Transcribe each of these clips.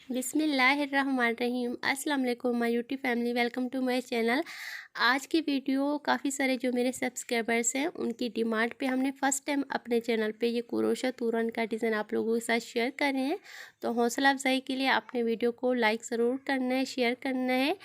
बिस्मिल्लाहिर्रहमानिर्रहीम। अस्सलाम वालेकुम my YouTube family, welcome to my channel. आज की वीडियो काफ़ी सारे जो मेरे सब्सक्राइबर्स हैं उनकी डिमांड पे हमने फ़र्स्ट टाइम अपने चैनल पे ये क्रोशा तोरण का डिज़ाइन आप लोगों के साथ शेयर कर रहे हैं। तो हौसला अफजाई के लिए आपने वीडियो को लाइक ज़रूर करना है, शेयर करना है।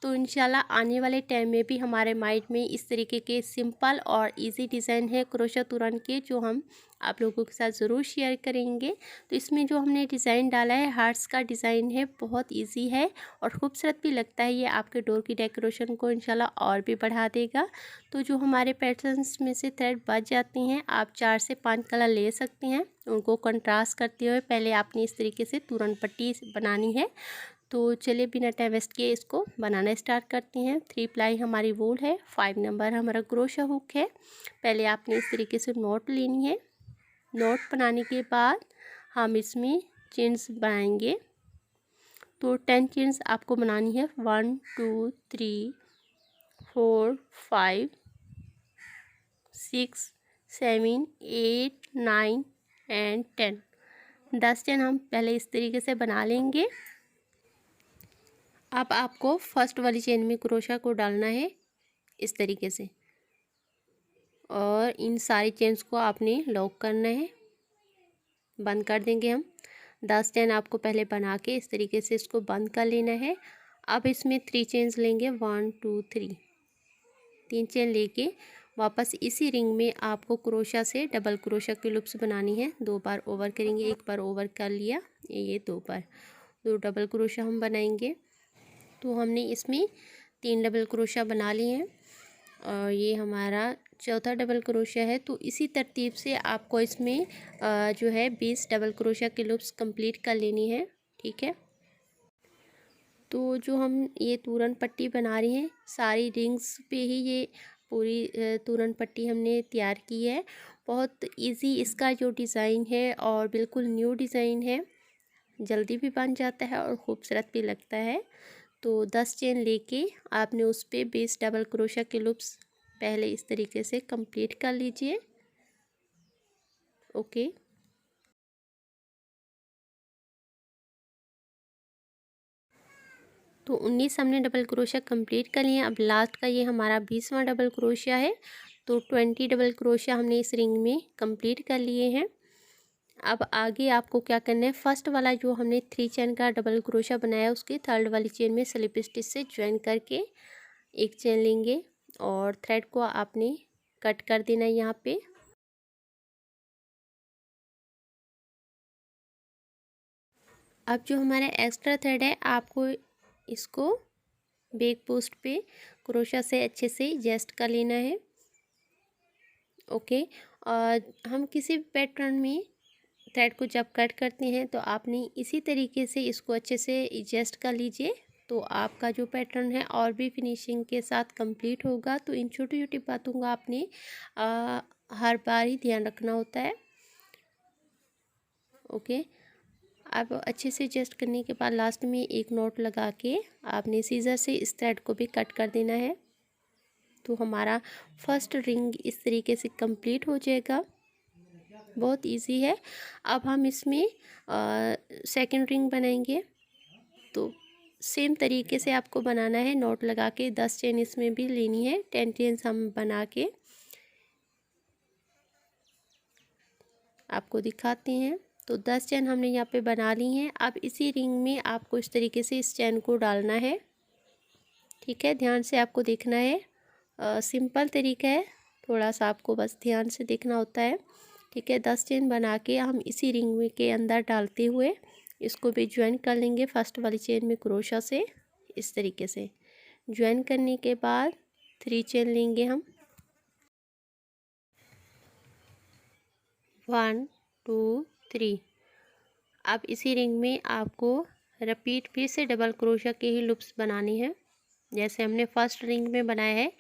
तो इंशाल्लाह आने वाले टाइम में भी हमारे माइंड में इस तरीके के सिंपल और इजी डिज़ाइन है क्रोशा तोरण के, जो हम आप लोगों के साथ ज़रूर शेयर करेंगे। तो इसमें जो हमने डिज़ाइन डाला है हार्ट्स का डिज़ाइन है, बहुत इजी है और खूबसूरत भी लगता है। ये आपके डोर की डेकोरेशन को इंशाल्लाह और भी बढ़ा देगा। तो जो हमारे पैटर्न्स में से थ्रेड बच जाती हैं, आप 4 से 5 कलर ले सकते हैं। उनको कंट्रास्ट करते हुए पहले आपने इस तरीके से तोरण पट्टी बनानी है। तो चलिए बिना टाइम वेस्ट किए इसको बनाना स्टार्ट करते हैं। 3 प्लाई हमारी वूल है, 5 नंबर हमारा क्रोशा हुक है। पहले आपने इस तरीके से नॉट लेनी है। नॉट बनाने के बाद हम इसमें चेन्स बनाएंगे। तो 10 चेन्स आपको बनानी है। 1 2 3 4 5 6 7 8 9 एंड 10। 10 चेन हम पहले इस तरीके से बना लेंगे। अब आपको फर्स्ट वाली चेन में क्रोशा को डालना है इस तरीके से, और इन सारी चेन्स को आपने लॉक करना है। बंद कर देंगे हम। 10 चेन आपको पहले बना के इस तरीके से इसको बंद कर लेना है। अब इसमें 3 चेन्स लेंगे, 1 2 3। 3 चेन लेके वापस इसी रिंग में आपको क्रोशा से डबल क्रोशा की लूप्स बनानी है। 2 बार ओवर करेंगे, एक बार ओवर कर लिया, ये 2 बार, 2 डबल क्रोशा हम बनाएंगे। तो हमने इसमें 3 डबल क्रोशा बना लिए हैं और ये हमारा चौथा डबल क्रोशा है। तो इसी तरतीब से आपको इसमें जो है 20 डबल क्रोशा की लूप्स कंप्लीट कर लेनी है। ठीक है। तो जो हम ये तोरण पट्टी बना रहे हैं, सारी रिंग्स पे ही ये पूरी तोरण पट्टी हमने तैयार की है। बहुत इजी इसका जो डिज़ाइन है और बिल्कुल न्यू डिज़ाइन है, जल्दी भी बन जाता है और खूबसूरत भी लगता है। तो 10 चेन लेके आपने उस पर 20 डबल क्रोशा के लूप्स पहले इस तरीके से कंप्लीट कर लीजिए। ओके। तो 19 हमने डबल क्रोशिया कंप्लीट कर लिए। अब लास्ट का ये हमारा 20वां डबल क्रोशिया है। तो 20 डबल क्रोशिया हमने इस रिंग में कंप्लीट कर लिए हैं। अब आगे आपको क्या करना है, फर्स्ट वाला जो हमने 3 चेन का डबल क्रोशिया बनाया उसकी थर्ड वाली चेन में स्लिप स्टिच से ज्वाइन करके एक चेन लेंगे और थ्रेड को आपने कट कर देना है यहाँ पे। अब जो हमारा एक्स्ट्रा थ्रेड है आपको इसको बैक पोस्ट पे क्रोशा से अच्छे से एडजस्ट कर लेना है। ओके। और हम किसी भी पैटर्न में थ्रेड को जब कट करते हैं तो आपने इसी तरीके से इसको अच्छे से एडजस्ट कर लीजिए, तो आपका जो पैटर्न है और भी फिनिशिंग के साथ कंप्लीट होगा। तो इन छोटी छोटी बातों का आपने हर बार ही ध्यान रखना होता है। ओके। अब अच्छे से एडजस्ट करने के बाद लास्ट में एक नॉट लगा के आपने सीजर से इस थ्रेड को भी कट कर देना है। तो हमारा फर्स्ट रिंग इस तरीके से कंप्लीट हो जाएगा। बहुत इजी है। अब हम इसमें सेकंड रिंग बनाएंगे। तो सेम तरीके से आपको बनाना है, नॉट लगा के 10 चेन इसमें भी लेनी है। 10 चेन्स हम बना के आपको दिखाते हैं। तो 10 चेन हमने यहाँ पे बना ली हैं। अब इसी रिंग में आपको इस तरीके से इस चेन को डालना है। ठीक है, ध्यान से आपको देखना है। सिंपल तरीका है, थोड़ा सा आपको बस ध्यान से देखना होता है। ठीक है, 10 चेन बना के हम इसी रिंग में के अंदर डालते हुए इसको भी ज्वाइन कर लेंगे फर्स्ट वाली चेन में क्रोशा से इस तरीके से। ज्वाइन करने के बाद 3 चेन लेंगे हम, 1 2 3। अब इसी रिंग में आपको रिपीट फिर से डबल क्रोशा के ही लूप्स बनानी है। जैसे हमने फर्स्ट रिंग में बनाया है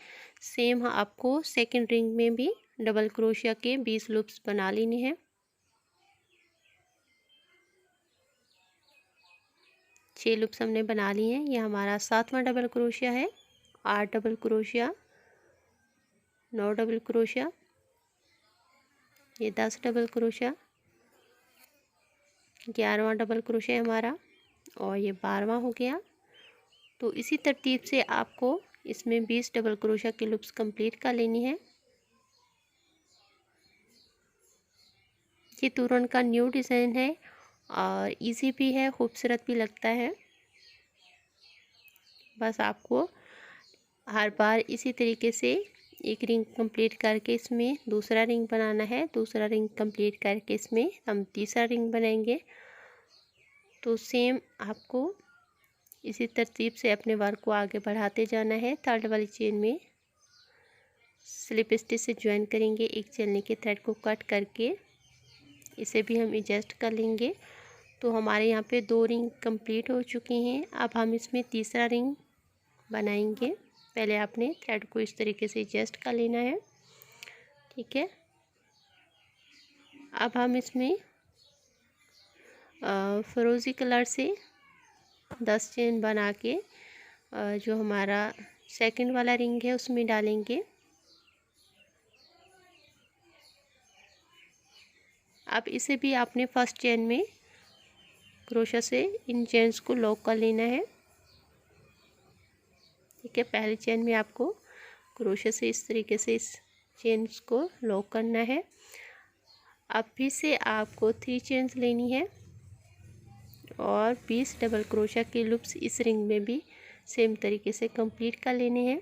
सेम आपको सेकंड रिंग में भी डबल क्रोशिया के 20 लूप्स बना लेने हैं। 6 लूप्स हमने बना लिए हैं। ये हमारा 7वां डबल क्रोशिया है। 8 डबल क्रोशिया, 9 डबल क्रोशिया, ये 10 डबल क्रोशिया, 11वां डबल क्रोशिया हमारा, और ये 12वां हो गया। तो इसी तरतीब से आपको इसमें 20 डबल क्रोशिया की लूप्स कंप्लीट कर लेनी है। ये तोरण का न्यू डिज़ाइन है और इजी भी है, खूबसूरत भी लगता है। बस आपको हर बार इसी तरीके से एक रिंग कंप्लीट करके इसमें दूसरा रिंग बनाना है, दूसरा रिंग कंप्लीट करके इसमें हम तीसरा रिंग बनाएंगे। तो सेम आपको इसी तरतीब से अपने वर्क को आगे बढ़ाते जाना है। थर्ड वाली चेन में स्लिप स्टिच से ज्वाइन करेंगे, एक चलने के थ्रेड को कट करके इसे भी हम एडजस्ट कर लेंगे। तो हमारे यहाँ पे 2 रिंग कंप्लीट हो चुके हैं। अब हम इसमें तीसरा रिंग बनाएंगे। पहले आपने थ्रेड को इस तरीके से एडजस्ट कर लेना है, ठीक है। अब हम इसमें फिरोज़ी कलर से 10 चेन बना के जो हमारा सेकंड वाला रिंग है उसमें डालेंगे। अब इसे भी आपने फर्स्ट चेन में क्रोशा से इन चेन्स को लॉक कर लेना है, ठीक है। पहली चेन में आपको क्रोशे से इस तरीके से इस चेन्स को लॉक करना है। अब फिर से आपको 3 चेन्स लेनी है और 20 डबल क्रोशा के लूप्स इस रिंग में भी सेम तरीके से कंप्लीट कर लेने हैं।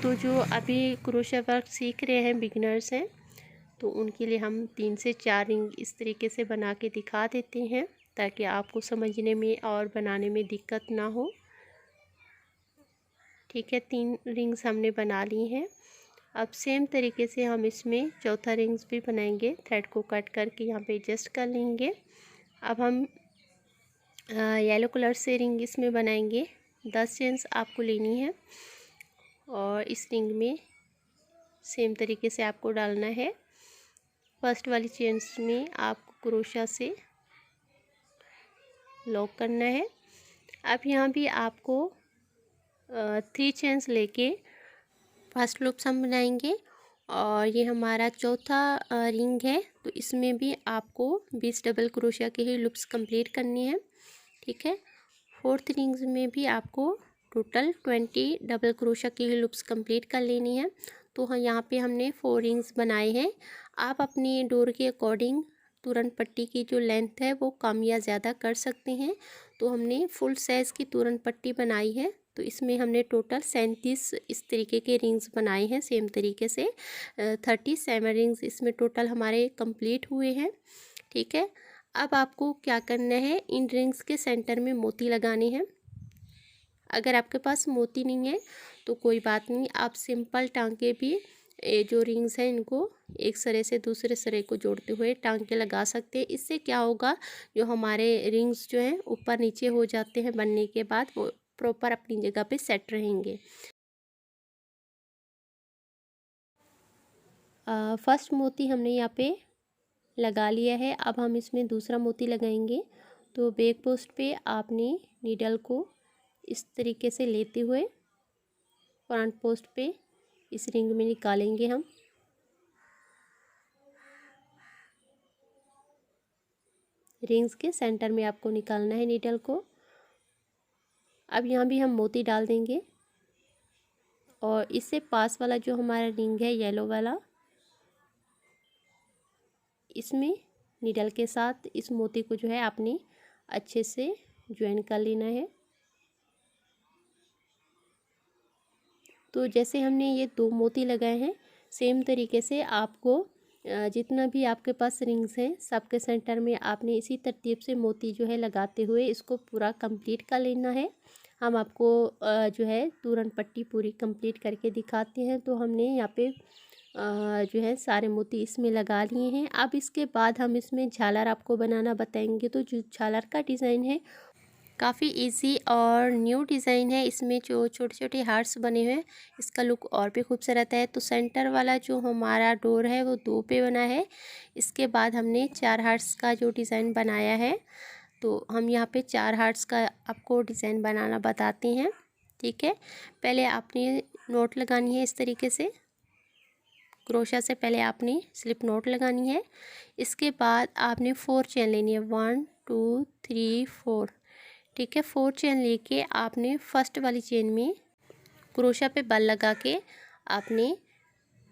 तो जो अभी क्रोशा वर्क सीख रहे हैं, बिगिनर्स हैं, तो उनके लिए हम 3 से 4 रिंग इस तरीके से बना के दिखा देते हैं ताकि आपको समझने में और बनाने में दिक्कत ना हो, ठीक है। 3 रिंग्स हमने बना ली हैं। अब सेम तरीके से हम इसमें चौथा रिंग्स भी बनाएंगे। थ्रेड को कट करके यहाँ पे एडजस्ट कर लेंगे। अब हम येलो कलर से रिंग इसमें बनाएंगे। 10 चेन्स आपको लेनी है और इस रिंग में सेम तरीके से आपको डालना है। फर्स्ट वाली चेन्स में आपको क्रोशा से लॉक करना है। अब यहाँ भी आपको 3 चेन्स लेके फर्स्ट लूप्स हम बनाएंगे और ये हमारा चौथा रिंग है। तो इसमें भी आपको 20 डबल क्रोशिया के ही लूप्स कंप्लीट करनी है, ठीक है। फोर्थ रिंग्स में भी आपको टोटल 20 डबल क्रोशिया की ही लूप्स कंप्लीट कर लेनी है। तो हाँ, यहाँ पे हमने 4 रिंग्स बनाए हैं। आप अपनी डोर के अकॉर्डिंग तोरण पट्टी की जो लेंथ है वो कम या ज़्यादा कर सकते हैं। तो हमने फुल साइज़ की तोरण पट्टी बनाई है। तो इसमें हमने टोटल 37 इस तरीके के रिंग्स बनाए हैं। सेम तरीके से 37 रिंग्स इसमें टोटल हमारे कंप्लीट हुए हैं, ठीक है। अब आपको क्या करना है, इन रिंग्स के सेंटर में मोती लगाने हैं। अगर आपके पास मोती नहीं है तो कोई बात नहीं, आप सिंपल टांके भी जो रिंग्स हैं इनको एक सिरे से दूसरे सिरे को जोड़ते हुए टांके लगा सकते हैं। इससे क्या होगा, जो हमारे रिंग्स जो हैं ऊपर नीचे हो जाते हैं बनने के बाद, वो प्रॉपर अपनी जगह पे सेट रहेंगे। फर्स्ट मोती हमने यहाँ पे लगा लिया है। अब हम इसमें दूसरा मोती लगाएंगे। तो बैक पोस्ट पे आपने नीडल को इस तरीके से लेते हुए फ्रंट पोस्ट पे इस रिंग में निकालेंगे हम। रिंग्स के सेंटर में आपको निकालना है नीडल को। अब यहाँ भी हम मोती डाल देंगे और इससे पास वाला जो हमारा रिंग है येलो वाला, इसमें नीडल के साथ इस मोती को जो है आपने अच्छे से ज्वाइन कर लेना है। तो जैसे हमने ये 2 मोती लगाए हैं, सेम तरीके से आपको जितना भी आपके पास रिंग्स हैं सबके सेंटर में आपने इसी तरतीब से मोती जो है लगाते हुए इसको पूरा कंप्लीट कर लेना है। हम आपको जो है तोरण पट्टी पूरी कंप्लीट करके दिखाते हैं। तो हमने यहाँ पे जो है सारे मोती इसमें लगा लिए हैं। अब इसके बाद हम इसमें झालर आपको बनाना बताएंगे। तो जो झालर का डिज़ाइन है काफ़ी इजी और न्यू डिज़ाइन है। इसमें जो छोटे छोटे हार्ट्स बने हुए हैं, इसका लुक और भी खूबसूरत है। तो सेंटर वाला जो हमारा डोर है वो 2 पे बना है। इसके बाद हमने 4 हार्ट्स का जो डिज़ाइन बनाया है, तो हम यहाँ पे 4 हार्ट्स का आपको डिज़ाइन बनाना बताते हैं, ठीक है। पहले आपने नोट लगानी है इस तरीके से क्रोशा से पहले आपने स्लिप नॉट लगानी है। इसके बाद आपने 4 चेन लेनी है, 1 2 3 4, ठीक है। 4 चेन लेके आपने फर्स्ट वाली चेन में क्रोशा पे बल लगा के आपने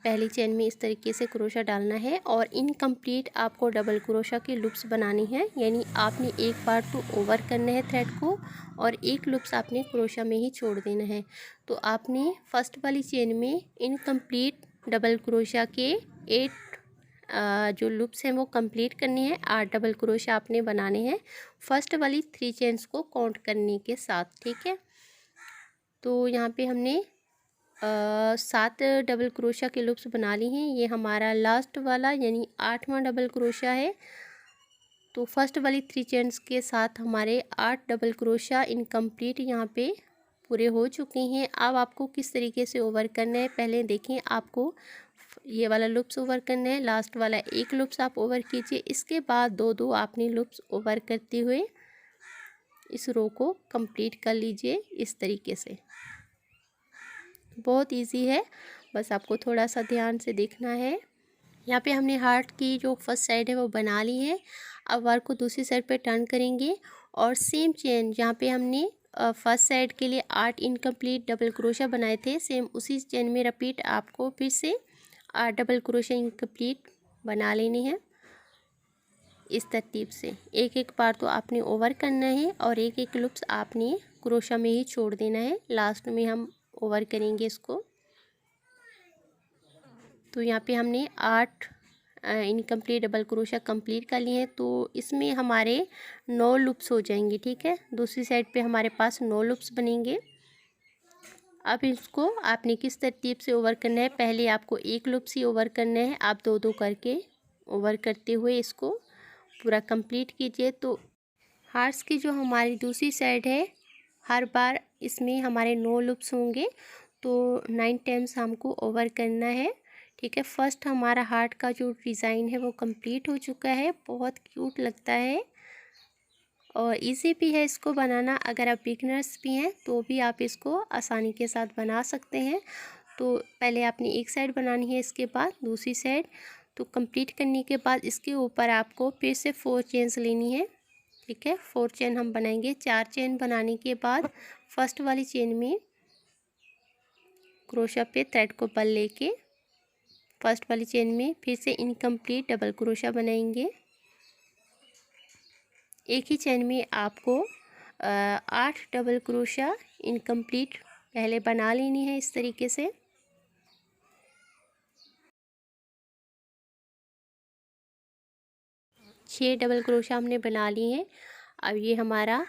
पहली चेन में इस तरीके से क्रोशा डालना है और इनकम्प्लीट आपको डबल क्रोशा की लूप्स बनानी है। यानी आपने एक बार तो ओवर करना है थ्रेड को और एक लूप्स आपने क्रोशा में ही छोड़ देना है। तो आपने फर्स्ट वाली चेन में इनकम्प्लीट डबल क्रोशा के 8 जो लूप्स हैं वो कंप्लीट करनी है। 8 डबल क्रोशा आपने बनाने हैं फर्स्ट वाली 3 चेन्स को काउंट करने के साथ, ठीक है। तो यहाँ पे हमने 7 डबल क्रोशा के लूप्स बना ली हैं। ये हमारा लास्ट वाला यानी 8वां डबल क्रोशा है। तो फर्स्ट वाली 3 चेन्स के साथ हमारे 8 डबल क्रोशा इनकम्प्लीट यहाँ पे पूरे हो चुके हैं। अब आपको किस तरीके से ओवर करना है पहले देखें। आपको ये वाला लूप्स ओवर करना है, लास्ट वाला एक लूप्स आप ओवर कीजिए। इसके बाद दो दो आपने लूप्स ओवर करते हुए इस रो को कंप्लीट कर लीजिए इस तरीके से। बहुत इजी है, बस आपको थोड़ा सा ध्यान से देखना है। यहाँ पे हमने हार्ट की जो फर्स्ट साइड है वो बना ली है। अब वर्क को दूसरी साइड पे टर्न करेंगे और सेम चेन जहाँ पे हमने फर्स्ट साइड के लिए 8 इनकम्प्लीट डबल क्रोशा बनाए थे, सेम उसी चेन में रिपीट आपको फिर से 8 डबल क्रोशा इनकम्प्लीट बना लेने हैं। इस तरतीब से एक एक बार तो आपने ओवर करना है और एक एक लूप्स आपने क्रोशा में ही छोड़ देना है। लास्ट में हम ओवर करेंगे इसको। तो यहाँ पे हमने 8 इनकम्प्लीट डबल क्रोशा कंप्लीट कर लिए हैं। तो इसमें हमारे 9 लूप्स हो जाएंगे, ठीक है। दूसरी साइड पे हमारे पास 9 लूप्स बनेंगे। अब इसको आपने किस तरतीब से ओवर करना है, पहले आपको एक लूप्स ही ओवर करना है। आप दो दो करके ओवर करते हुए इसको पूरा कंप्लीट कीजिए। तो हार्ट्स की जो हमारी दूसरी साइड है, हर बार इसमें हमारे 9 लूप्स होंगे। तो 9 टाइम्स हमको ओवर करना है, ठीक है। फर्स्ट हमारा हार्ट का जो डिज़ाइन है वो कंप्लीट हो चुका है। बहुत क्यूट लगता है और इजी भी है इसको बनाना। अगर आप बिगनर्स भी हैं तो भी आप इसको आसानी के साथ बना सकते हैं। तो पहले आपने एक साइड बनानी है, इसके बाद दूसरी साइड। तो कंप्लीट करने के बाद इसके ऊपर आपको फिर से 4 चेन्स लेनी है, ठीक है। 4 चेन हम बनाएंगे। 4 चेन बनाने के बाद फर्स्ट वाली चेन में क्रोशा पे थ्रेड को बल लेके फर्स्ट वाली चेन में फिर से इनकम्प्लीट डबल क्रोशा बनाएंगे। एक ही चेन में आपको 8 डबल क्रोशा इनकम्प्लीट पहले बना लेनी है इस तरीके से। छः डबल क्रोशा हमने बना लिए हैं। अब ये हमारा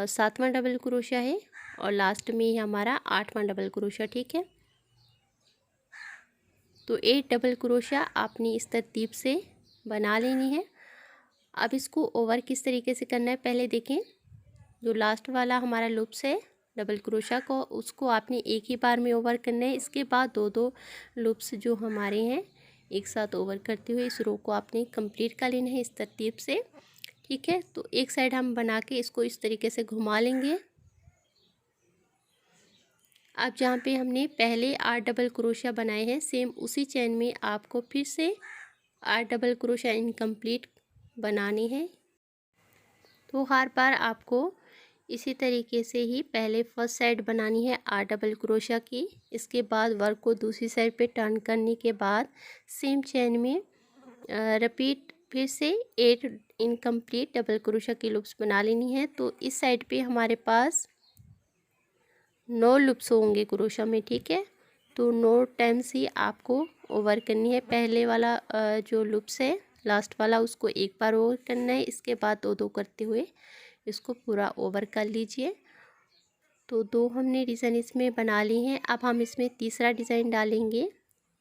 7वां डबल क्रोशा है और लास्ट में ही हमारा 8वां डबल क्रोशा, ठीक है। तो 8 डबल क्रोशा आपने इस तरतीब से बना लेनी है। अब इसको ओवर किस तरीके से करना है पहले देखें। जो लास्ट वाला हमारा लूप्स है डबल क्रोशा को, उसको आपने एक ही बार में ओवर करना है। इसके बाद दो दो लूप्स जो हमारे हैं एक साथ ओवर करते हुए इस रो को आपने कंप्लीट कर लेना है इस तरतीब से, ठीक है। तो एक साइड हम बना के इसको इस तरीके से घुमा लेंगे। अब जहाँ पे हमने पहले 8 डबल क्रोशा बनाए हैं, सेम उसी चेन में आपको फिर से 8 डबल क्रोशा इनकम्प्लीट बनाने हैं। तो हर बार आपको इसी तरीके से ही पहले फर्स्ट साइड बनानी है 8 डबल क्रोशा की। इसके बाद वर्क को दूसरी साइड पे टर्न करने के बाद सेम चेन में रिपीट फिर से 8 इनकम्प्लीट डबल क्रोशा की लूप्स बना लेनी है। तो इस साइड पे हमारे पास 9 लूप्स होंगे क्रोशा में, ठीक है। तो 9 टाइम्स ही आपको ओवर करनी है। पहले वाला जो लूप्स है लास्ट वाला उसको एक बार ओवर करना है, इसके बाद दो दो करते हुए इसको पूरा ओवर कर लीजिए। तो 2 हमने डिज़ाइन इसमें बना ली हैं। अब हम इसमें तीसरा डिज़ाइन डालेंगे।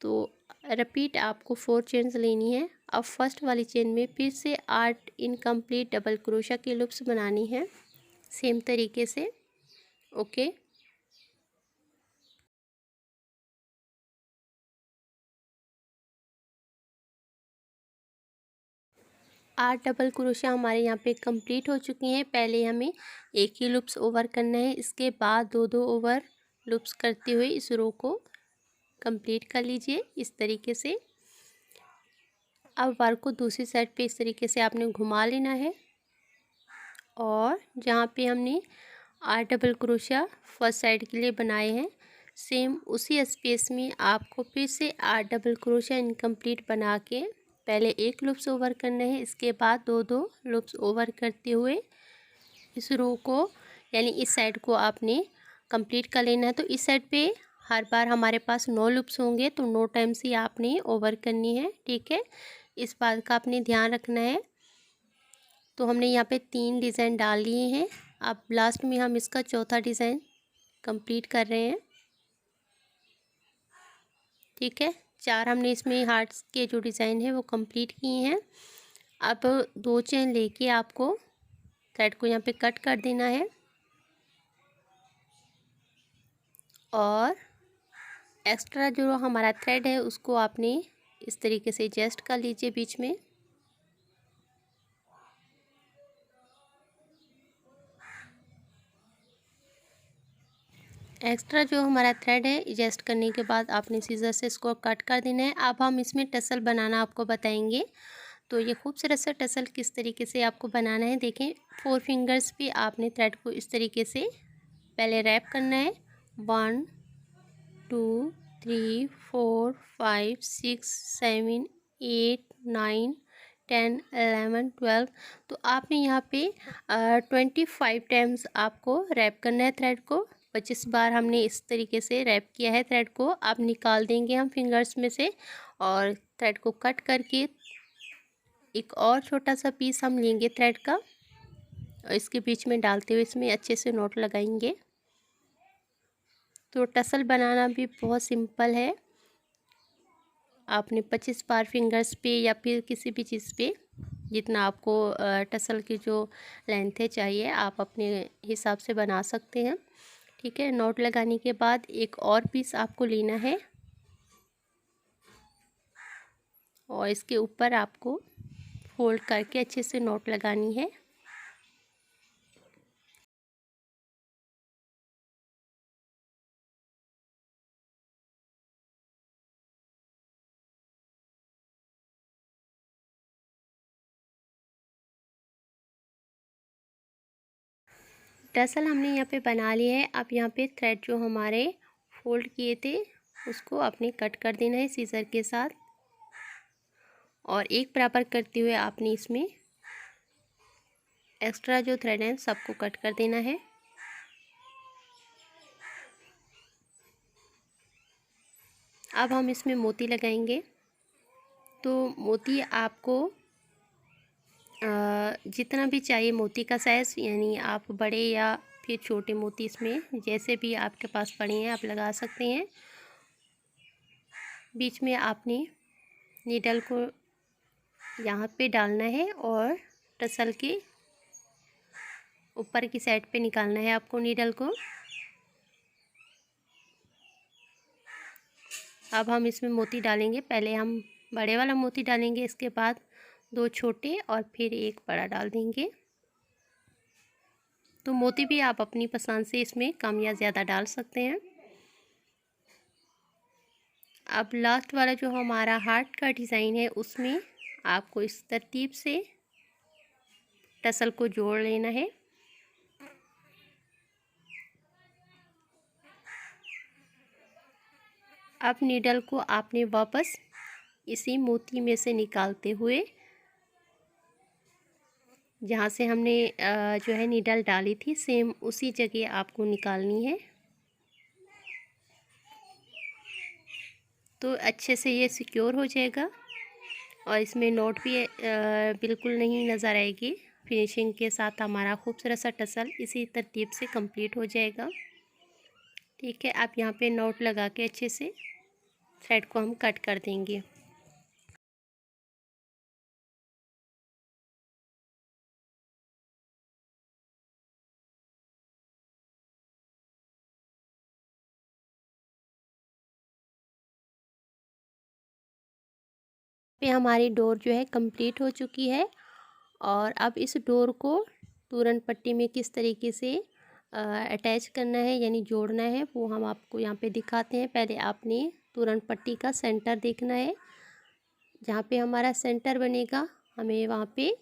तो रिपीट आपको 4 चेन्स लेनी है। अब फर्स्ट वाली चेन में फिर से 8 इनकम्प्लीट डबल क्रोशा की लूप्स बनानी है सेम तरीके से, ओके। 8 डबल क्रोशा हमारे यहाँ पे कंप्लीट हो चुकी हैं। पहले हमें एक ही लूप्स ओवर करना है, इसके बाद दो दो ओवर लूप्स करते हुए इस रो को कंप्लीट कर लीजिए इस तरीके से। अब वर्क को दूसरी साइड पे इस तरीके से आपने घुमा लेना है और जहाँ पे हमने 8 डबल क्रोशिया फर्स्ट साइड के लिए बनाए हैं, सेम उसी स्पेस में आपको फिर से 8 डबल क्रोशिया इनकम्प्लीट बना के पहले एक लूप्स ओवर करना है, इसके बाद 2-2 लूप्स ओवर करते हुए इस रो को यानी इस साइड को आपने कंप्लीट कर लेना है। तो इस साइड पे हर बार हमारे पास 9 लूप्स होंगे, तो 9 टाइम्स ही आपने ओवर करनी है, ठीक है। इस बात का आपने ध्यान रखना है। तो हमने यहाँ पे 3 डिज़ाइन डाल लिए हैं। अब लास्ट में हम इसका चौथा डिज़ाइन कंप्लीट कर रहे हैं, ठीक है। 4 हमने इसमें हार्ट्स के जो डिज़ाइन है वो कंप्लीट किए हैं। अब 2 चेन लेके आपको थ्रेड को यहाँ पे कट कर देना है और एक्स्ट्रा जो हमारा थ्रेड है उसको आपने इस तरीके से एडजस्ट कर लीजिए बीच में। एक्स्ट्रा जो हमारा थ्रेड है एडजस्ट करने के बाद आपने सीजर से इसको कट कर देना है। अब हम इसमें टसल बनाना आपको बताएंगे। तो ये खूबसूरत सा टसल किस तरीके से आपको बनाना है, देखें। 4 फिंगर्स पे आपने थ्रेड को इस तरीके से पहले रैप करना है। 1 2 3 4 5 6 7 8 9 10 11 12। तो आपने यहाँ पे 25 टाइम्स आपको रैप करना है थ्रेड को। 25 बार हमने इस तरीके से रैप किया है थ्रेड को। अब निकाल देंगे हम फिंगर्स में से और थ्रेड को कट करके एक और छोटा सा पीस हम लेंगे थ्रेड का और इसके बीच में डालते हुए इसमें अच्छे से नॉट लगाएंगे। तो टसल बनाना भी बहुत सिंपल है। आपने 25 बार फिंगर्स पे या फिर किसी भी चीज़ पे जितना आपको टसल की जो लेंथ है चाहिए आप अपने हिसाब से बना सकते हैं, ठीक है। नॉट लगाने के बाद एक और पीस आपको लेना है और इसके ऊपर आपको फोल्ड करके अच्छे से नॉट लगानी है। टसल हमने यहाँ पे बना लिया है। अब यहाँ पे थ्रेड जो हमारे फोल्ड किए थे उसको आपने कट कर देना है सीजर के साथ और एक बराबर करते हुए आपने इसमें एक्स्ट्रा जो थ्रेड है सबको कट कर देना है। अब हम इसमें मोती लगाएंगे। तो मोती आपको जितना भी चाहिए मोती का साइज़, यानी आप बड़े या फिर छोटे मोती इसमें जैसे भी आपके पास पड़े हैं आप लगा सकते हैं। बीच में आपने नीडल को यहाँ पे डालना है और टसल के ऊपर की साइड पे निकालना है आपको नीडल को। अब हम इसमें मोती डालेंगे। पहले हम बड़े वाला मोती डालेंगे, इसके बाद 2 छोटे और फिर एक बड़ा डाल देंगे। तो मोती भी आप अपनी पसंद से इसमें कम या ज़्यादा डाल सकते हैं। अब लास्ट वाला जो हमारा हार्ट का डिज़ाइन है उसमें आपको इस तरतीब से टसल को जोड़ लेना है। अब नीडल को आपने वापस इसी मोती में से निकालते हुए जहाँ से हमने जो है नीडल डाली थी सेम उसी जगह आपको निकालनी है। तो अच्छे से ये सिक्योर हो जाएगा और इसमें नॉट भी बिल्कुल नहीं नज़र आएगी। फिनिशिंग के साथ हमारा खूबसूरत सा टसल इसी तरतीब से कंप्लीट हो जाएगा, ठीक है। आप यहाँ पे नॉट लगा के अच्छे से थ्रेड को हम कट कर देंगे। पे हमारी डोर जो है कंप्लीट हो चुकी है और अब इस डोर को तोरण पट्टी में किस तरीके से अटैच करना है यानी जोड़ना है वो हम आपको यहाँ पे दिखाते हैं। पहले आपने तोरण पट्टी का सेंटर देखना है। जहाँ पे हमारा सेंटर बनेगा हमें वहाँ पे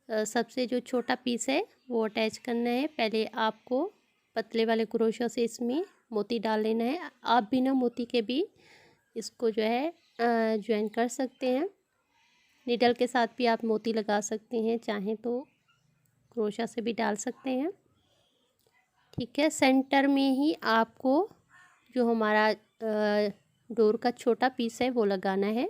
सबसे जो छोटा पीस है वो अटैच करना है। पहले आपको पतले वाले क्रोशा से इसमें मोती डाल लेना है। आप बिना मोती के भी इसको जो है ज्वाइन कर सकते हैं। निडल के साथ भी आप मोती लगा सकते हैं, चाहें तो क्रोशा से भी डाल सकते हैं। ठीक है, सेंटर में ही आपको जो हमारा डोर का छोटा पीस है वो लगाना है।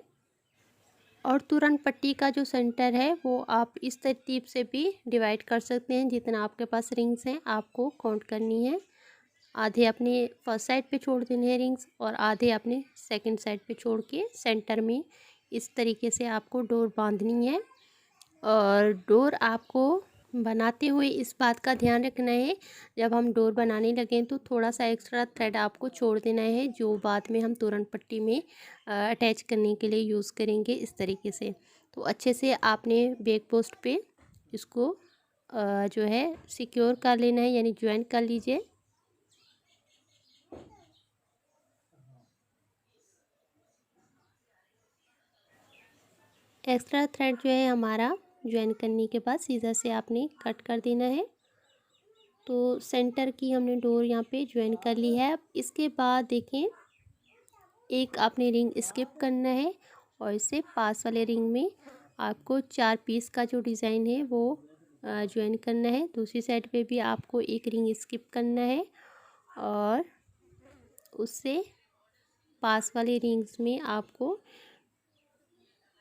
और तोरण पट्टी का जो सेंटर है वो आप इस तरतीब से भी डिवाइड कर सकते हैं। जितना आपके पास रिंग्स हैं आपको काउंट करनी है। आधे अपने फर्स्ट साइड पे छोड़ देने हैं रिंग्स और आधे अपने सेकंड साइड पे छोड़ के सेंटर में इस तरीके से आपको डोर बांधनी है। और डोर आपको बनाते हुए इस बात का ध्यान रखना है, जब हम डोर बनाने लगें तो थोड़ा सा एक्स्ट्रा थ्रेड आपको छोड़ देना है, जो बाद में हम तोरण पट्टी में अटैच करने के लिए यूज़ करेंगे इस तरीके से। तो अच्छे से आपने बैक पोस्ट पे इसको जो है सिक्योर कर लेना है, यानी ज्वाइन कर लीजिए। एक्स्ट्रा थ्रेड जो है हमारा ज्वाइन करने के बाद सीज़र से आपने कट कर देना है। तो सेंटर की हमने डोर यहाँ पे ज्वाइन कर ली है। अब इसके बाद देखें, एक आपने रिंग स्किप करना है और इससे पास वाले रिंग में आपको 4 पीस का जो डिज़ाइन है वो ज्वाइन करना है। दूसरी साइड पे भी आपको एक रिंग स्किप करना है और उससे पास वाले रिंग्स में आपको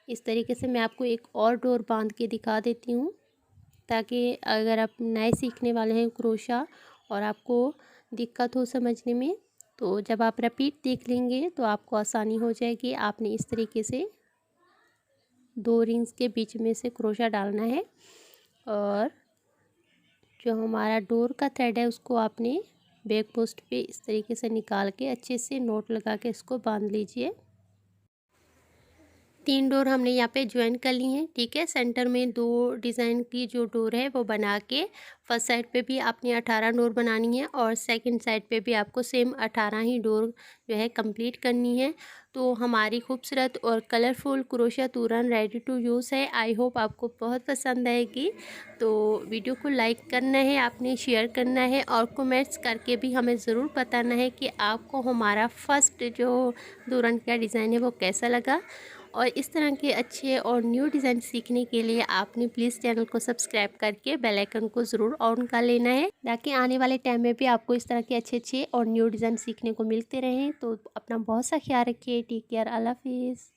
इस तरीके से, मैं आपको एक और डोर बांध के दिखा देती हूँ, ताकि अगर आप नए सीखने वाले हैं क्रोशा और आपको दिक्कत हो समझने में, तो जब आप रिपीट देख लेंगे तो आपको आसानी हो जाएगी। आपने इस तरीके से 2 रिंग्स के बीच में से क्रोशा डालना है और जो हमारा डोर का थ्रेड है उसको आपने बैक पोस्ट पे इस तरीके से निकाल के अच्छे से नोट लगा के इसको बांध लीजिए। 3 डोर हमने यहाँ पे ज्वाइन कर ली हैं। ठीक है, सेंटर में 2 डिज़ाइन की जो डोर है वो बना के फर्स्ट साइड पे भी आपने 18 डोर बनानी है और सेकंड साइड पे भी आपको सेम 18 ही डोर जो है कंप्लीट करनी है। तो हमारी खूबसूरत और कलरफुल क्रोशिया तोरण रेडी टू यूज़ है। आई होप आपको बहुत पसंद आएगी। तो वीडियो को लाइक करना है, आपने शेयर करना है और कमेंट्स करके भी हमें ज़रूर बताना है कि आपको हमारा फर्स्ट जो तोरण का डिज़ाइन है वो कैसा लगा। और इस तरह के अच्छे और न्यू डिज़ाइन सीखने के लिए आपने प्लीज़ चैनल को सब्सक्राइब करके बेल आइकन को ज़रूर ऑन कर लेना है, ताकि आने वाले टाइम में भी आपको इस तरह के अच्छे अच्छे और न्यू डिज़ाइन सीखने को मिलते रहें। तो अपना बहुत सा ख्याल रखिए। टेक केयर, अल्लाह हाफिज़।